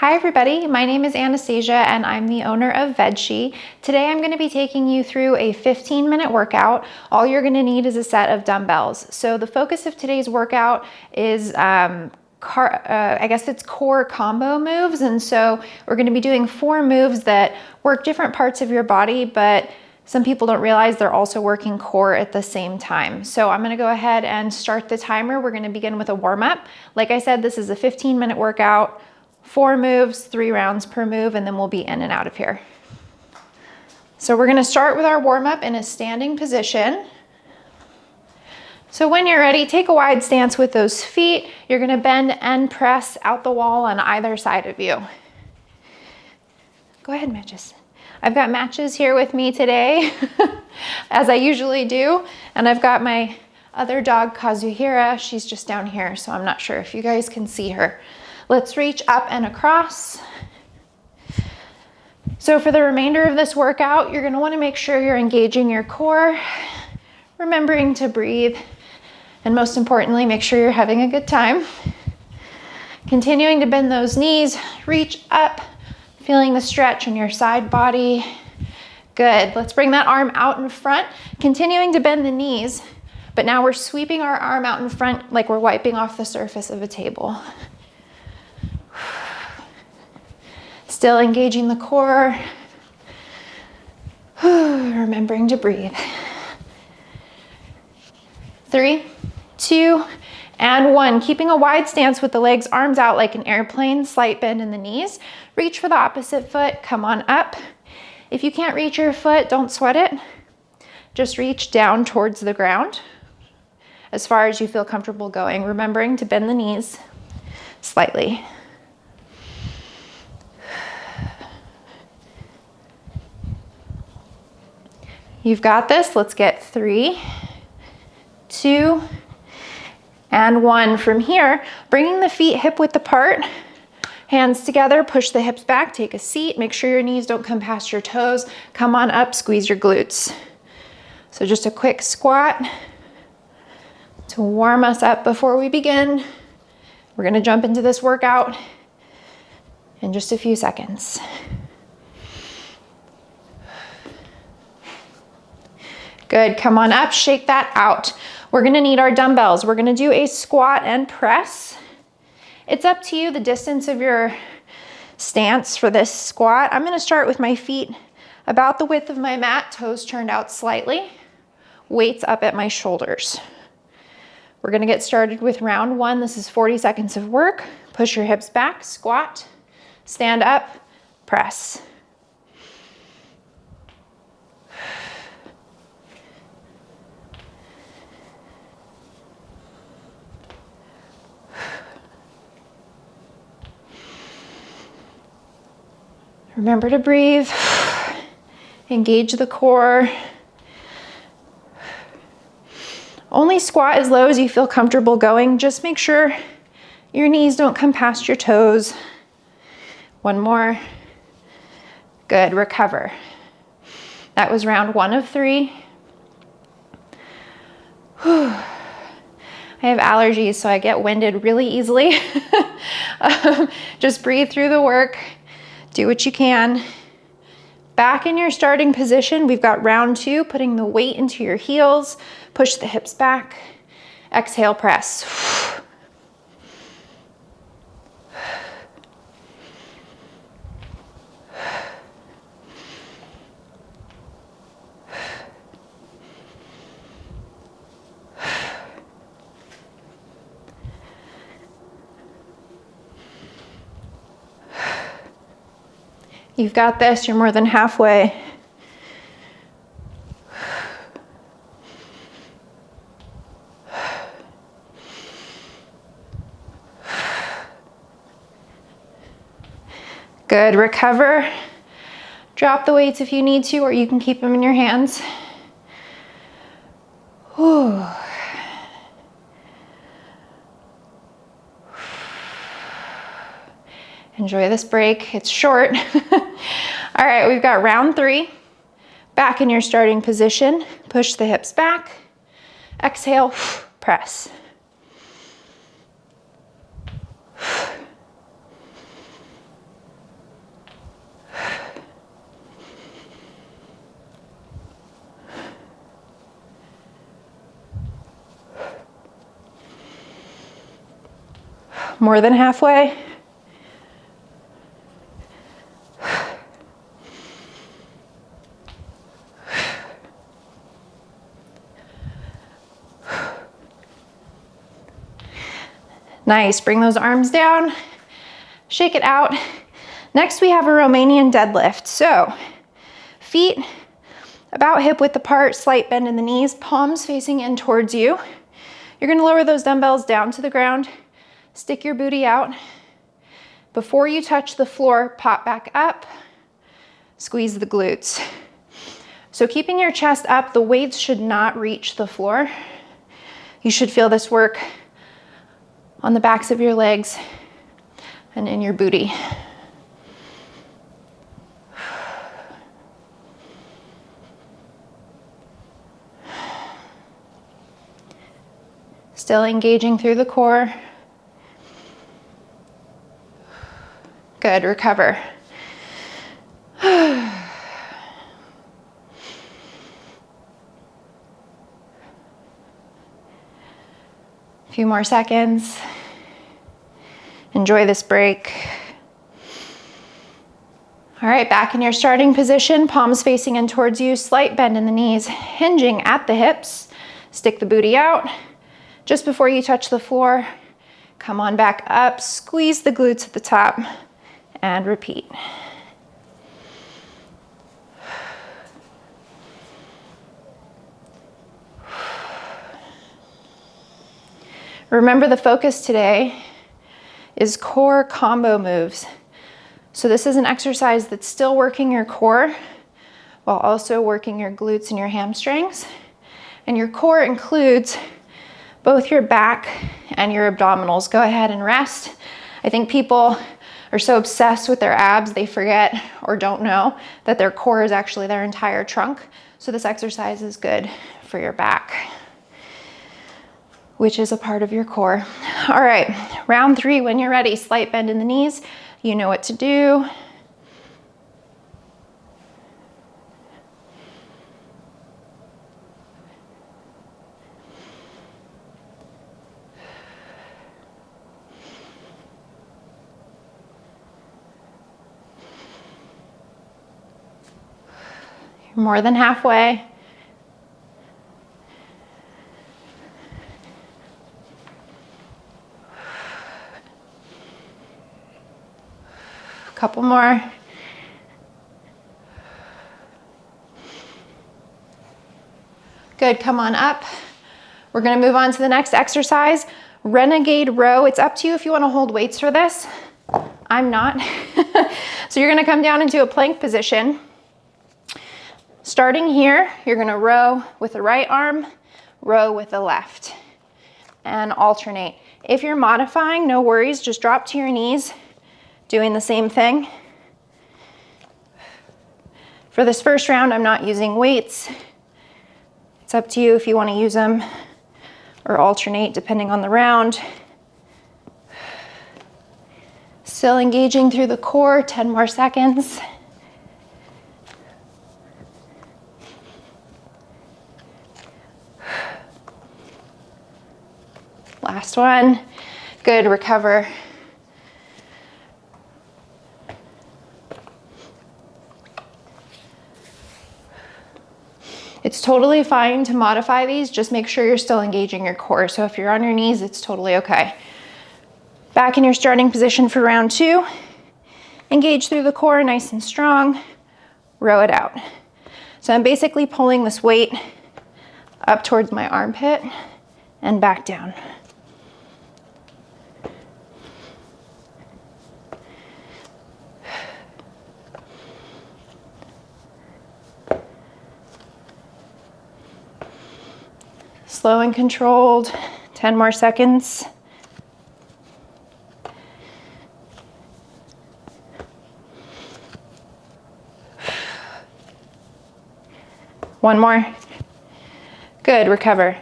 Hi everybody, my name is Anastasia and I'm the owner of Vegshe. Today I'm going to be taking you through a 15-minute workout. All you're going to need is a set of dumbbells. So the focus of today's workout is I guess it's core combo moves, and so we're going to be doing 4 moves that work different parts of your body, but some people don't realize they're also working core at the same time. So I'm going to go ahead and start the timer. We're going to begin with a warm-up. Like I said, this is a 15-minute workout. 4 moves, 3 rounds per move, and then we'll be in and out of here. So we're gonna start with our warm-up in a standing position. So when you're ready, take a wide stance with those feet. You're gonna bend and press out the wall on either side of you. Go ahead, Matches. I've got Matches here with me today, as I usually do, and I've got my other dog, Kazuhira. She's just down here, so I'm not sure if you guys can see her. Let's reach up and across. So for the remainder of this workout, you're going to want to make sure you're engaging your core, remembering to breathe, and most importantly, make sure you're having a good time. Continuing to bend those knees, reach up, feeling the stretch in your side body. Good. Let's bring that arm out in front, continuing to bend the knees, but now we're sweeping our arm out in front like we're wiping off the surface of a table. Still engaging the core, remembering to breathe. 3, 2, and 1. Keeping a wide stance with the legs, arms out like an airplane, slight bend in the knees. Reach for the opposite foot, come on up. If you can't reach your foot, don't sweat it. Just reach down towards the ground as far as you feel comfortable going, remembering to bend the knees slightly. You've got this. Let's get 3, 2, and 1. From here, bringing the feet hip width apart, hands together, push the hips back, take a seat, make sure your knees don't come past your toes. Come on up, squeeze your glutes. So just a quick squat to warm us up before we begin. We're going to jump into this workout in just a few seconds. Good, come on up, shake that out. We're gonna need our dumbbells. We're gonna do a squat and press. It's up to you, the distance of your stance for this squat. I'm gonna start with my feet about the width of my mat, toes turned out slightly, weights up at my shoulders. We're gonna get started with round 1. This is 40 seconds of work. Push your hips back, squat, stand up, press. Remember to breathe, engage the core. Only squat as low as you feel comfortable going. Just make sure your knees don't come past your toes. 1 more. Good, recover. That was round 1 of 3. I have allergies, so I get winded really easily. Just breathe through the work. Do what you can. Back in your starting position, we've got round 2, putting the weight into your heels. Push the hips back. Exhale, press. You've got this, you're more than halfway. Good, recover. Drop the weights if you need to, or you can keep them in your hands. Whew. Enjoy this break, it's short. All right, we've got round 3. Back in your starting position, push the hips back. Exhale, press. More than halfway. Nice, bring those arms down, shake it out. Next we have a Romanian deadlift. So feet about hip width apart, slight bend in the knees, palms facing in towards you. You're gonna lower those dumbbells down to the ground, stick your booty out. Before you touch the floor, pop back up, squeeze the glutes. So keeping your chest up, the weights should not reach the floor. You should feel this work on the backs of your legs and in your booty. Still engaging through the core. Good, recover. A few more seconds. Enjoy this break. All right, back in your starting position, palms facing in towards you, slight bend in the knees, hinging at the hips. Stick the booty out. Just before you touch the floor, come on back up, squeeze the glutes at the top, and repeat. Remember, the focus today is core combo moves. So this is an exercise that's still working your core while also working your glutes and your hamstrings. And your core includes both your back and your abdominals. Go ahead and rest. I think people are so obsessed with their abs, they forget or don't know that their core is actually their entire trunk. So this exercise is good for your back, which is a part of your core. All right, round 3, when you're ready, slight bend in the knees. You know what to do. You're more than halfway. Couple more. Good, come on up. We're gonna move on to the next exercise, Renegade Row. It's up to you if you wanna hold weights for this. I'm not. So you're gonna come down into a plank position. Starting here, you're gonna row with the right arm, row with the left, and alternate. If you're modifying, no worries, just drop to your knees, doing the same thing. For this first round, I'm not using weights. It's up to you if you want to use them or alternate depending on the round. Still engaging through the core, 10 more seconds. Last one. Good, recover. It's totally fine to modify these, just make sure you're still engaging your core. So if you're on your knees, it's totally okay. Back in your starting position for round 2. Engage through the core, nice and strong. Row it out. So I'm basically pulling this weight up towards my armpit and back down. Slow and controlled, 10 more seconds. One more. Good, recover.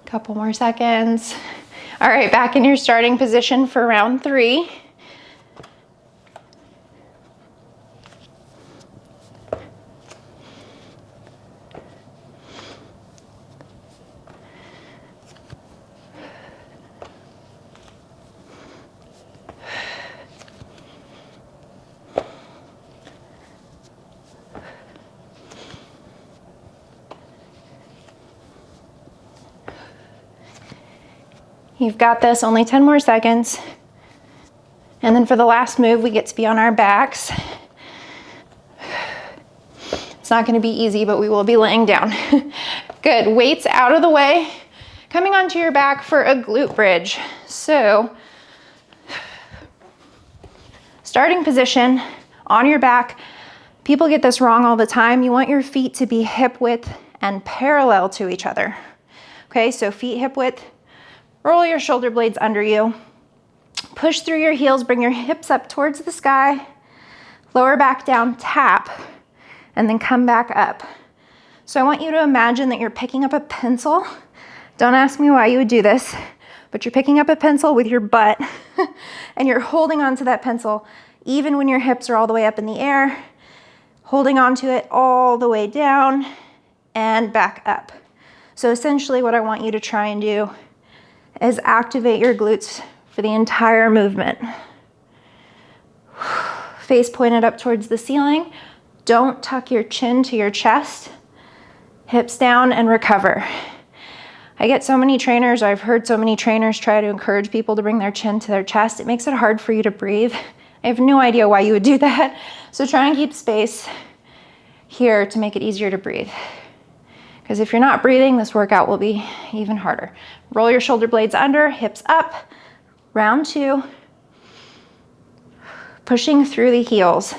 Couple more seconds. All right, back in your starting position for round 3. You've got this, only 10 more seconds. And then for the last move, we get to be on our backs. It's not gonna be easy, but we will be laying down. Good, weights out of the way. Coming onto your back for a glute bridge. So, starting position, on your back. People get this wrong all the time. You want your feet to be hip width and parallel to each other. Okay, so feet hip width, roll your shoulder blades under you. Push through your heels, bring your hips up towards the sky, lower back down, tap, and then come back up. So I want you to imagine that you're picking up a pencil. Don't ask me why you would do this, but you're picking up a pencil with your butt and you're holding onto that pencil even when your hips are all the way up in the air, holding onto it all the way down and back up. So essentially what I want you to try and do is activate your glutes for the entire movement. Face pointed up towards the ceiling. Don't tuck your chin to your chest. Hips down and recover. I get so many trainers, or I've heard so many trainers try to encourage people to bring their chin to their chest. It makes it hard for you to breathe. I have no idea why you would do that. So try and keep space here to make it easier to breathe. Because if you're not breathing, this workout will be even harder. Roll your shoulder blades under, hips up, round 2. Pushing through the heels.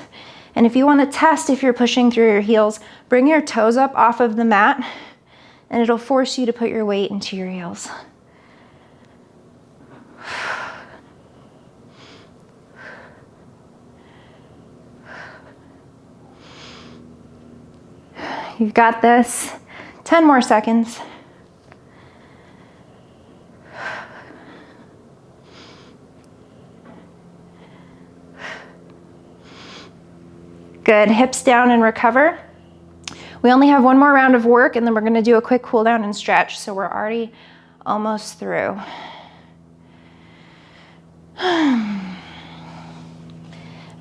And if you want to test if you're pushing through your heels, bring your toes up off of the mat and it'll force you to put your weight into your heels. You've got this. 10 more seconds. Good, hips down and recover. We only have one more round of work and then we're gonna do a quick cool down and stretch. So we're already almost through.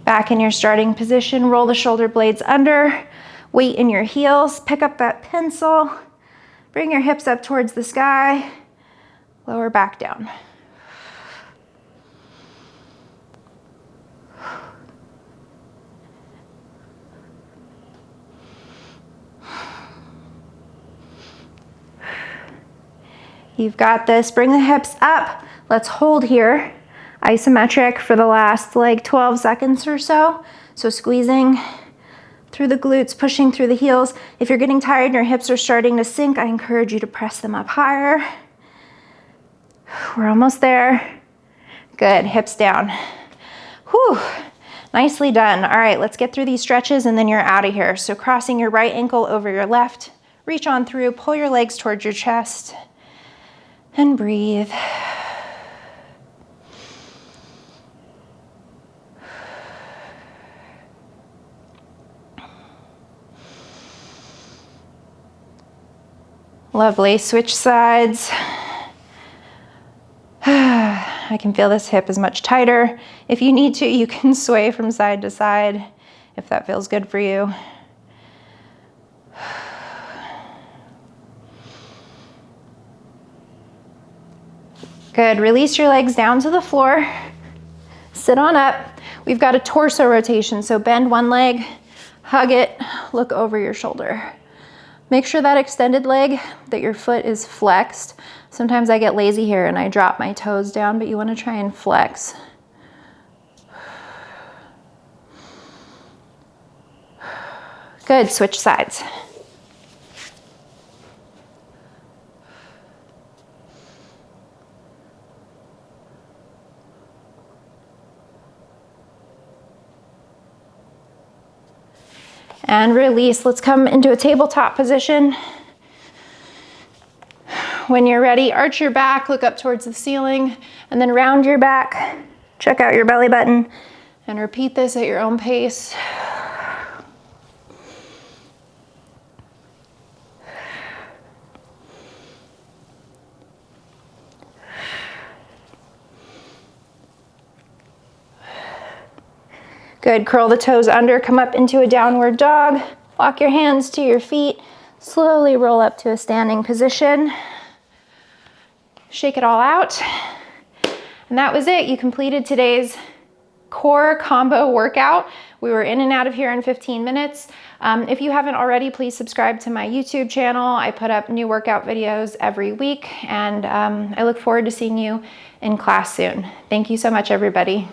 Back in your starting position, roll the shoulder blades under, weight in your heels, pick up that pencil, bring your hips up towards the sky, lower back down. You've got this. Bring the hips up. Let's hold here. Isometric for the last like 12 seconds or so. So squeezing through the glutes, pushing through the heels. If you're getting tired and your hips are starting to sink, I encourage you to press them up higher. We're almost there. Good, hips down. Whew, nicely done. All right, let's get through these stretches and then you're out of here. So crossing your right ankle over your left, reach on through, pull your legs towards your chest. And breathe. Lovely, switch sides. I can feel this hip is much tighter. If you need to, you can sway from side to side if that feels good for you. Good, release your legs down to the floor. Sit on up. We've got a torso rotation, so bend one leg, hug it, look over your shoulder. Make sure that extended leg, that your foot is flexed. Sometimes I get lazy here and I drop my toes down, but you want to try and flex. Good, switch sides. And release. Let's come into a tabletop position. When you're ready, arch your back, look up towards the ceiling, and then round your back. Check out your belly button, and repeat this at your own pace. Good, curl the toes under, come up into a downward dog. Walk your hands to your feet. Slowly roll up to a standing position. shake it all out. And that was it. You completed today's core combo workout. We were in and out of here in 15 minutes. If you haven't already, please subscribe to my YouTube channel. I put up new workout videos every week, and I look forward to seeing you in class soon. Thank you so much, everybody.